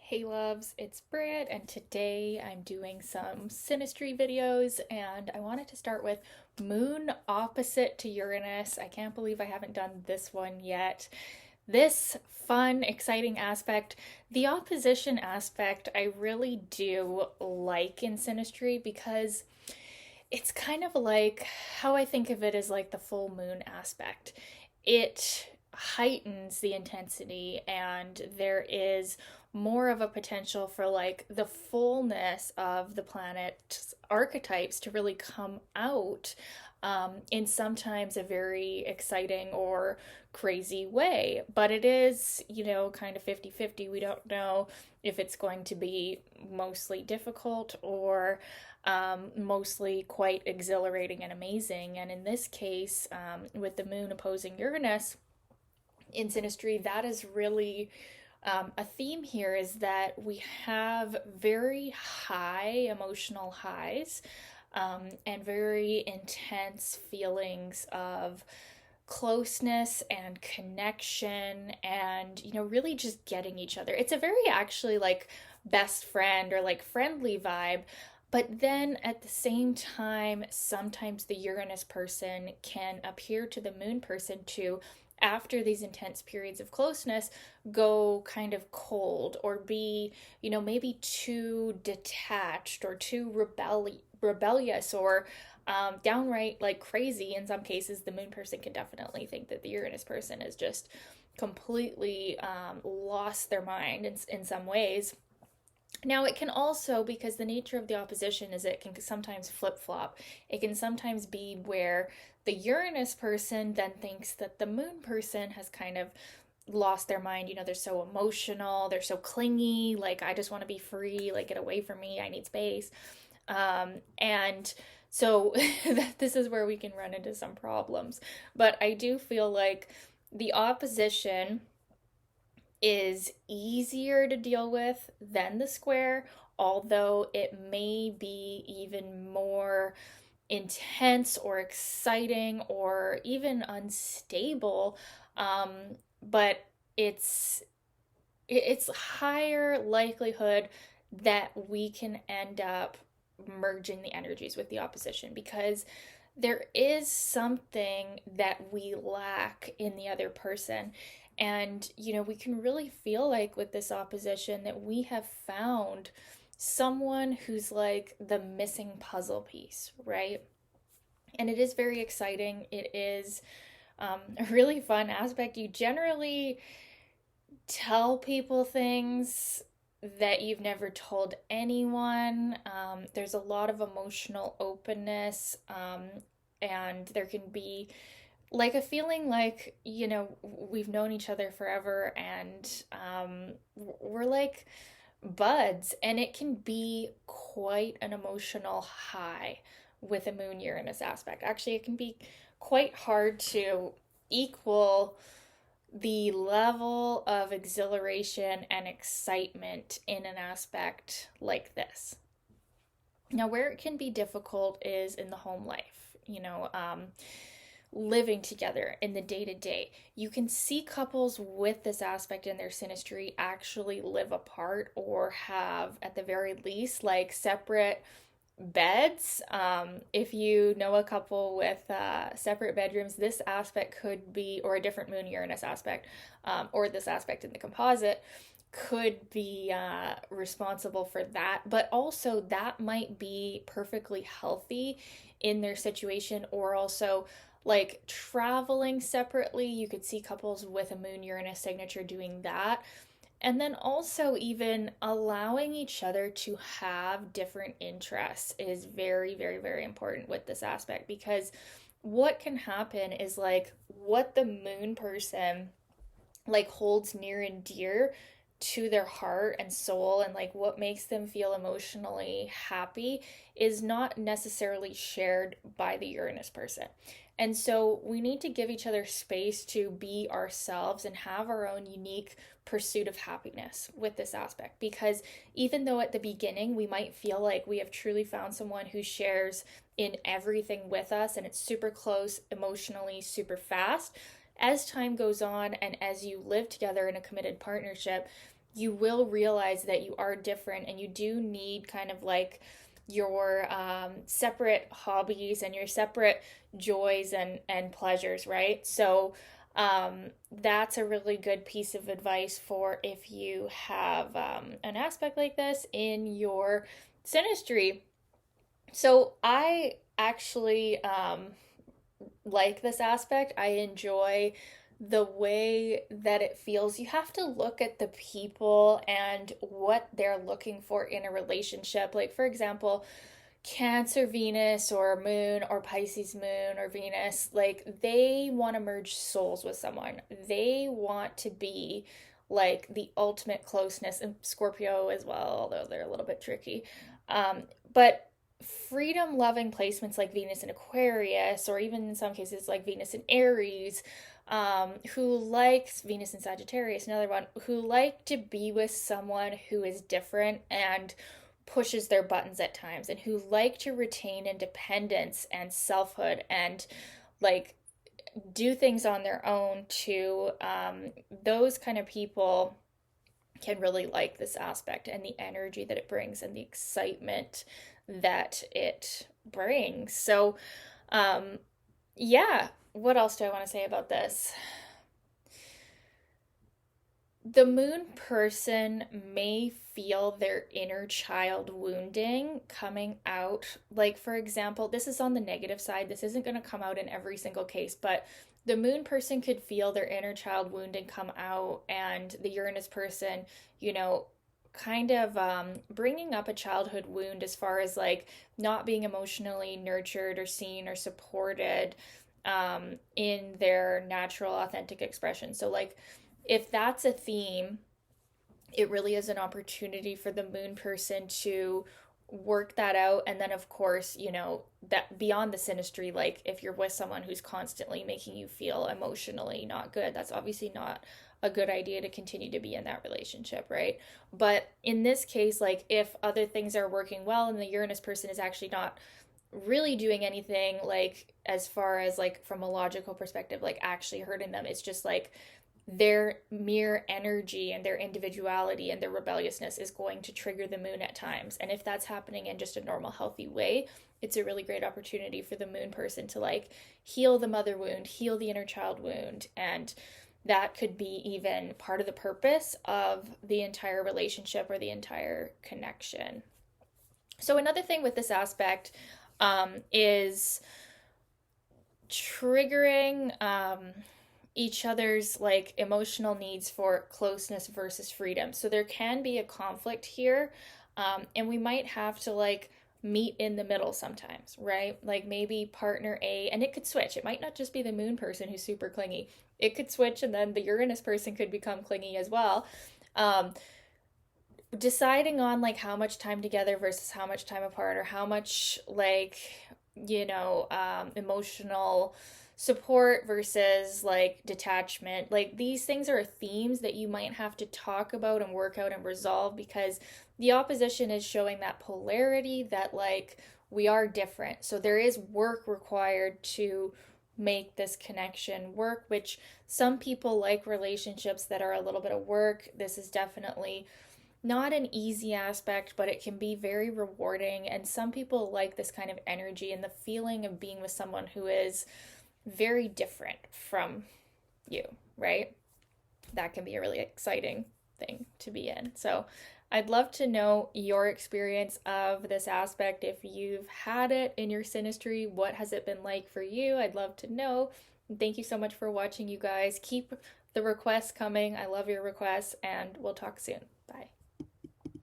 Hey loves, it's Britt, and today I'm doing some synastry videos, and I wanted to start with Moon opposite to Uranus. I can't believe I haven't done this one yet. This fun, exciting aspect, the opposition aspect, I really do like in synastry because it's kind of like how I think of it as like the full moon aspect. It heightens the intensity, and there is more of a potential for like the fullness of the planet's archetypes to really come out in sometimes a very exciting or crazy way. But it is, kind of 50-50. We don't know if it's going to be mostly difficult or mostly quite exhilarating and amazing. And in this case, with the moon opposing Uranus in synastry, that is really a theme here, is that we have very high emotional highs and very intense feelings of closeness and connection and really just getting each other. It's a very actually like best friend or like friendly vibe, but then at the same time sometimes the Uranus person can appear to the moon person to, after these intense periods of closeness, go kind of cold or be, maybe too detached or too rebellious or downright like crazy. In some cases, the moon person can definitely think that the Uranus person is just completely lost their mind in some ways. Now, it can also, because the nature of the opposition is it can sometimes flip flop, it can sometimes be where the Uranus person then thinks that the moon person has kind of lost their mind. They're so emotional, they're so clingy, like, I just want to be free, like, get away from me, I need space. And so this is where we can run into some problems. But I do feel like the opposition is easier to deal with than the square, although it may be even more intense or exciting or even unstable. Um, but it's higher likelihood that we can end up merging the energies with the opposition, because there is something that we lack in the other person. And, we can really feel like with this opposition that we have found someone who's like the missing puzzle piece, right? And it is very exciting. It is a really fun aspect. You generally tell people things that you've never told anyone. There's a lot of emotional openness, and there can be like a feeling like, we've known each other forever, and we're like buds, and it can be quite an emotional high with a moon Uranus aspect. Actually, it can be quite hard to equal the level of exhilaration and excitement in an aspect like this. Now, where it can be difficult is in the home life, living together in the day to day. You can see couples with this aspect in their synastry actually live apart or have, at the very least, like separate beds. If you know a couple with separate bedrooms, this aspect could be, or a different moon Uranus aspect, or this aspect in the composite could be responsible for that. But also, that might be perfectly healthy in their situation, or also like traveling separately. You could see couples with a moon Uranus signature doing that. And then also, even allowing each other to have different interests is very, very, very important with this aspect, because what can happen is like what the moon person like holds near and dear to their heart and soul, and like what makes them feel emotionally happy, is not necessarily shared by the Uranus person. And so we need to give each other space to be ourselves and have our own unique pursuit of happiness with this aspect. Because even though at the beginning we might feel like we have truly found someone who shares in everything with us and it's super close emotionally, super fast, as time goes on and as you live together in a committed partnership, you will realize that you are different and you do need kind of like your separate hobbies and your separate joys and pleasures, right? So that's a really good piece of advice for if you have an aspect like this in your synastry. So I actually like this aspect. I enjoy the way that it feels. You have to look at the people and what they're looking for in a relationship. Like, for example, Cancer Venus or Moon or Pisces Moon or Venus, like they want to merge souls with someone. They want to be like the ultimate closeness, and Scorpio as well, although they're a little bit tricky. But freedom loving placements like Venus in Aquarius, or even in some cases like Venus in Aries, who likes Venus in Sagittarius, another one, who like to be with someone who is different and pushes their buttons at times, and who like to retain independence and selfhood and like do things on their own too. Those kind of people can really like this aspect and the energy that it brings and the excitement that it brings. So, yeah, what else do I want to say about this? The moon person may feel their inner child wounding coming out. Like, for example, this is on the negative side. This isn't going to come out in every single case, but the moon person could feel their inner child wounding come out, and the Uranus person, you know, kind of bringing up a childhood wound as far as like not being emotionally nurtured or seen or supported in their natural, authentic expression. So, like, if that's a theme, it really is an opportunity for the moon person to work that out. And then, of course, you know, that beyond the synastry, like if you're with someone who's constantly making you feel emotionally not good, that's obviously not a good idea to continue to be in that relationship, right? But in this case, like if other things are working well and the Uranus person is actually not really doing anything like as far as like from a logical perspective like actually hurting them, it's just like their mere energy and their individuality and their rebelliousness is going to trigger the moon at times. And if that's happening in just a normal, healthy way, it's a really great opportunity for the moon person to like heal the mother wound, heal the inner child wound. And that could be even part of the purpose of the entire relationship or the entire connection. So, another thing with this aspect is triggering each other's like emotional needs for closeness versus freedom. So there can be a conflict here, and we might have to like meet in the middle sometimes, right? Like maybe partner A, and it could switch. It might not just be the moon person who's super clingy. It could switch, and then the Uranus person could become clingy as well. Deciding on like how much time together versus how much time apart, or how much like, you know, emotional support versus like detachment. Like these things are themes that you might have to talk about and work out and resolve, because the opposition is showing that polarity that like we are different. So there is work required to make this connection work, which some people like relationships that are a little bit of work. This is definitely not an easy aspect, but it can be very rewarding. And some people like this kind of energy and the feeling of being with someone who is very different from you, right? That can be a really exciting thing to be in. So I'd love to know your experience of this aspect. If you've had it in your synastry, what has it been like for you? I'd love to know. And thank you so much for watching, you guys. Keep the requests coming. I love your requests, and we'll talk soon. Bye.